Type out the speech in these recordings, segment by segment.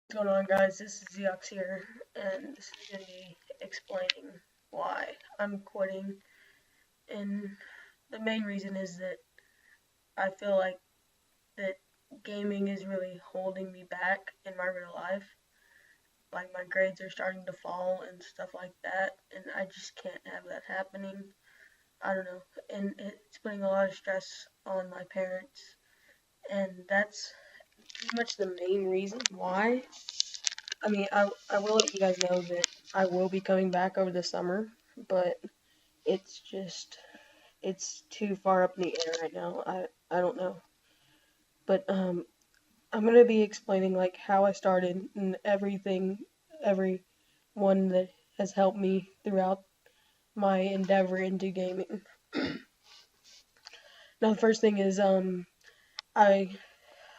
What's going on, guys? This is Zeox here, and this is going to be explaining why I'm quitting. And the main reason is that I feel like that gaming is really holding me back in my real life. Like, my grades are starting to fall and stuff like that, and I just can't have that happening. I don't know. And it's putting a lot of stress on my parents, and that's pretty much the main reason why. I will let you guys know that I will be coming back over the summer, but it's just, it's too far up in the air right now. I don't know. But, I'm going to be explaining, like, how I started and everything, everyone that has helped me throughout my endeavor into gaming. Now, the first thing is, I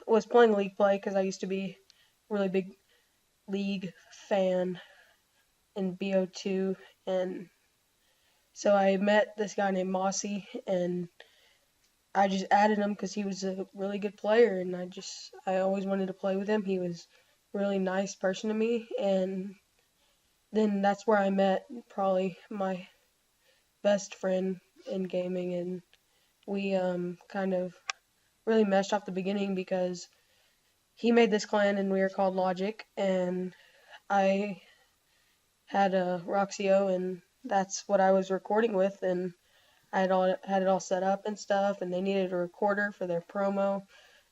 was playing League Play because I used to be a really big League fan in BO2, and so I met this guy named Mossy, and I just added him because he was a really good player, and I always wanted to play with him. He was a really nice person to me, and then that's where I met probably my best friend in gaming, and we kind of really meshed off the beginning because he made this clan and we were called Logic, and I had a Roxio, and that's what I was recording with, and I had it all set up and stuff, and they needed a recorder for their promo,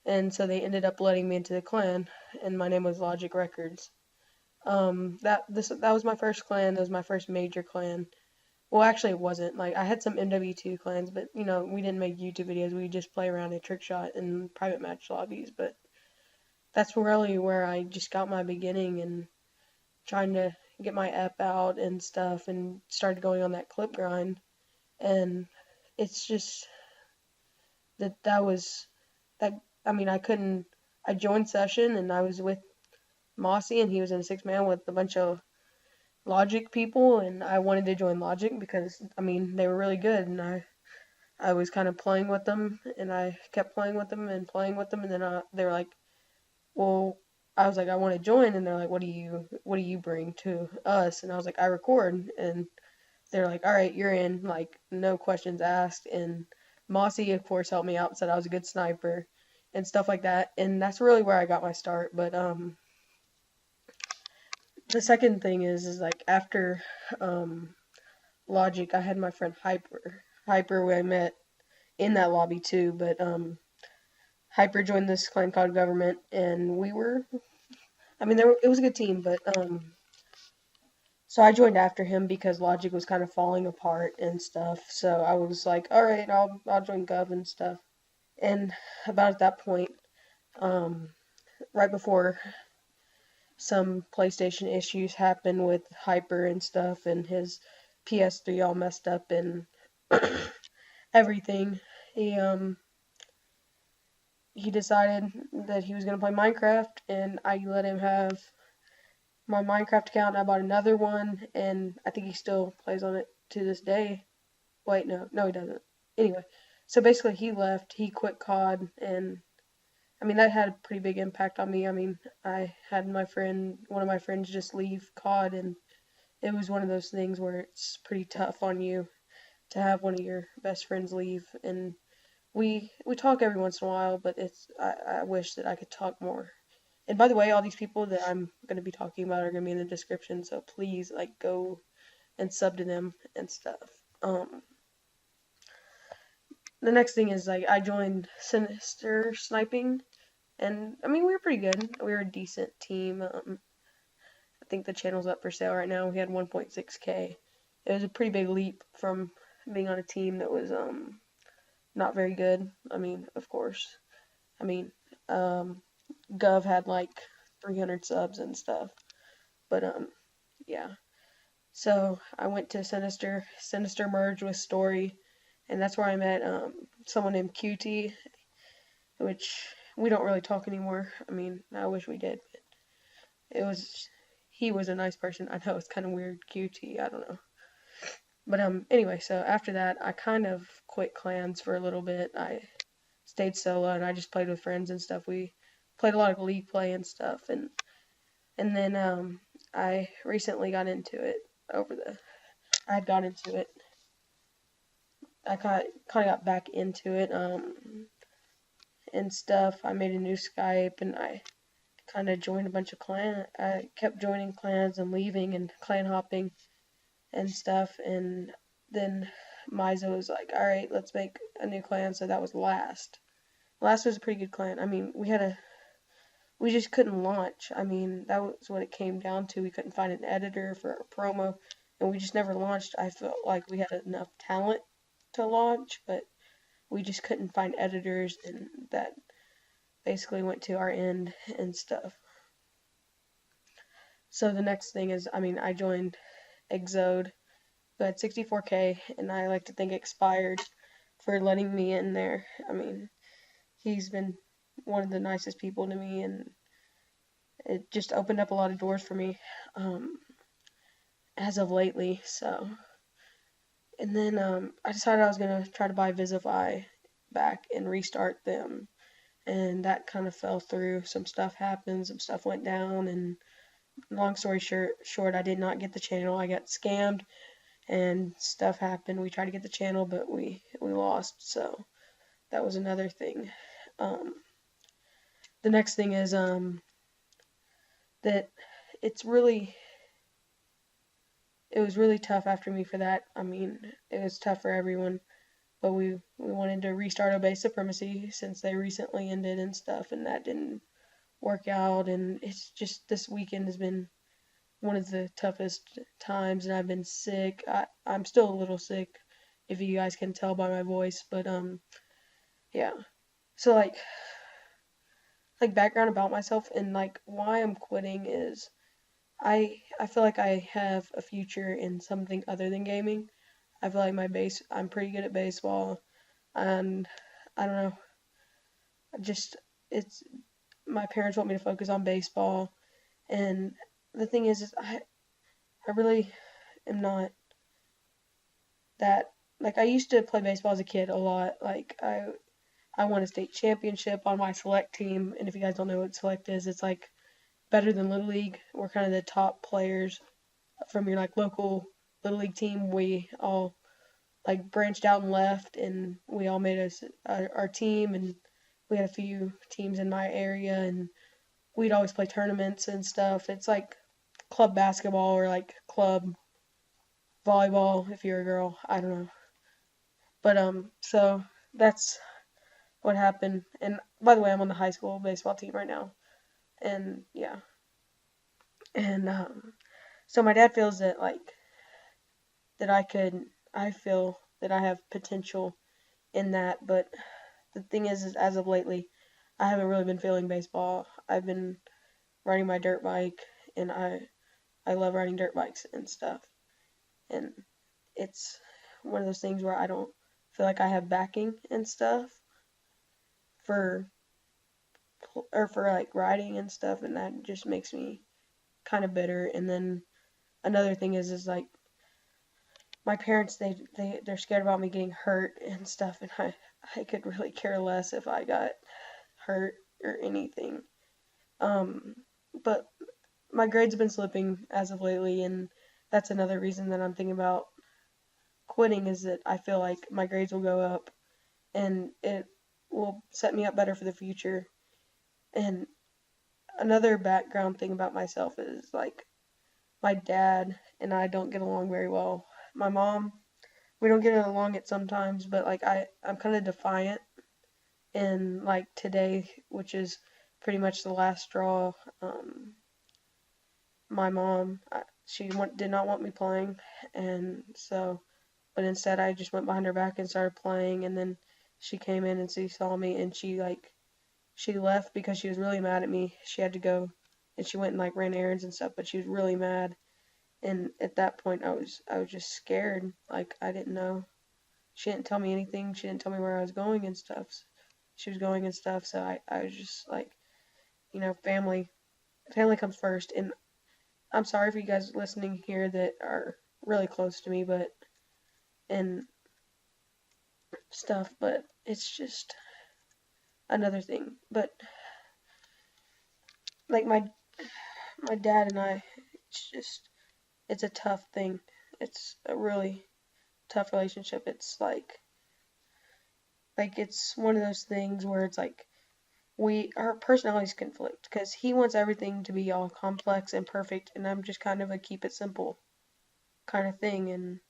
and so they ended up letting me into the clan, and my name was Logic Records. That was my first clan. That was my first major clan. Well, actually, it wasn't. Like, I had some MW2 clans, but we didn't make YouTube videos. We just play around in trick shot and private match lobbies. But that's really where I just got my beginning and trying to get my app out and stuff, and started going on that clip grind. And it's just that was that. I mean, I couldn't. I joined session and I was with Mossy, and he was in a 6-man with a bunch of Logic people, and I wanted to join Logic because I mean they were really good, and I was kind of playing with them, and I kept playing with them and playing with them, and then they were like, well, I was like, I want to join, and they're like, what do you bring to us? And I was like, I record, and they're like, all right, you're in, like, no questions asked. And Mossy, of course, helped me out and said I was a good sniper and stuff like that, and that's really where I got my start. But the second thing is like after um Logic, I had my friend Hyper, where I met in that lobby too. But Hyper joined this clan called Government, and we were, I mean, it was a good team, but so I joined after him because Logic was kind of falling apart and stuff. So I was like, all right, I'll join Gov and stuff. And about at that point, um, right before some PlayStation issues happened with Hyper and stuff, and his PS3 all messed up and everything, he decided that he was gonna play Minecraft, and I let him have my Minecraft account, and I bought another one, and I think he still plays on it to this day. Wait, no, he doesn't. Anyway, so basically he left, he quit COD, and I mean that had a pretty big impact on me. I mean, I had one of my friends just leave COD, and it was one of those things where it's pretty tough on you to have one of your best friends leave, and we talk every once in a while, but I wish that I could talk more. And by the way, all these people that I'm going to be talking about are going to be in the description, so please, like, go and sub to them and stuff. Um, the next thing is, like, I joined Sinister Sniping, and I mean, we were pretty good. We were a decent team. I think the channel's up for sale right now. We had 1.6K. It was a pretty big leap from being on a team that was not very good. I mean, of course. I mean, um, Gov had like 300 subs and stuff. But yeah. So I went to Sinister. Sinister merged with Story, and that's where I met someone named QT, which we don't really talk anymore. I mean, I wish we did, but he was a nice person. I know it's kind of weird, QT. I don't know. But anyway, so after that, I kind of quit clans for a little bit. I stayed solo and I just played with friends and stuff. We played a lot of League play and stuff, and And then I recently got into it I had got into it. I kind of got back into it and stuff. I made a new Skype and I kind of joined a bunch of clans. I kept joining clans and leaving and clan hopping and stuff. And then Mizo was like, "All right, let's make a new clan." So that was Last. Last was a pretty good clan. I mean, we just couldn't launch. I mean, that was what it came down to. We couldn't find an editor for a promo, and we just never launched. I felt like we had enough talent to launch, but we just couldn't find editors, and that basically went to our end and stuff. So the next thing is, I mean, I joined Exode, who had 64K, and I like to thank Expired for letting me in there. I mean, he's been one of the nicest people to me, and it just opened up a lot of doors for me as of lately. So, and then I decided I was gonna try to buy Zeoxify back and restart them, and that kind of fell through. Some stuff happened, some stuff went down, and long story short, I did not get the channel. I got scammed, and stuff happened. We tried to get the channel, but we lost. So that was another thing. The next thing is that it's really it was really tough after me for that. I mean, it was tough for everyone, but we wanted to restart Obey Supremacy since they recently ended and stuff, and that didn't work out. And it's just this weekend has been one of the toughest times, and I've been sick. I'm still a little sick, if you guys can tell by my voice, but yeah. So like background about myself and like why I'm quitting is I feel like I have a future in something other than gaming. I feel like I'm pretty good at baseball, and I don't know, just it's my parents want me to focus on baseball, and the thing is I really am not that like I used to play baseball as a kid a lot. Like I won a state championship on my select team, and if you guys don't know what select is, it's like better than Little League. We're kind of the top players from your like local Little League team. We all like branched out and left, and we all made our team, and we had a few teams in my area, and we'd always play tournaments and stuff. It's like club basketball or like club volleyball if you're a girl. I don't know, but so that's what happened. And by the way, I'm on the high school baseball team right now, and yeah, and so my dad feels that like that I feel that I have potential in that, but the thing is as of lately, I haven't really been feeling baseball. I've been riding my dirt bike, and I love riding dirt bikes and stuff, and it's one of those things where I don't feel like I have backing and stuff for for like riding and stuff, and that just makes me kind of bitter. And then another thing is like my parents they're scared about me getting hurt and stuff, and I could really care less if I got hurt or anything. But my grades have been slipping as of lately, and that's another reason that I'm thinking about quitting is that I feel like my grades will go up and it will set me up better for the future. And another background thing about myself is like my dad and I don't get along very well. My mom, we don't get along at sometimes, but like I'm kind of defiant. And like today, which is pretty much the last straw, my mom, did not want me playing, and so, but instead I just went behind her back and started playing, and then she came in and she saw me, and she left because she was really mad at me. She had to go, and she went and like ran errands and stuff, but she was really mad. And at that point, I was just scared. Like I didn't know. She didn't tell me anything. She didn't tell me where I was going and stuff. She was going and stuff. So I was just like, family comes first. And I'm sorry for you guys listening here that are really close to me, but and stuff. But it's just another thing. But like my dad and I, it's a tough thing. It's a really tough relationship. It's like it's one of those things where it's like our personalities conflict because he wants everything to be all complex and perfect, and I'm just kind of a keep it simple kind of thing, and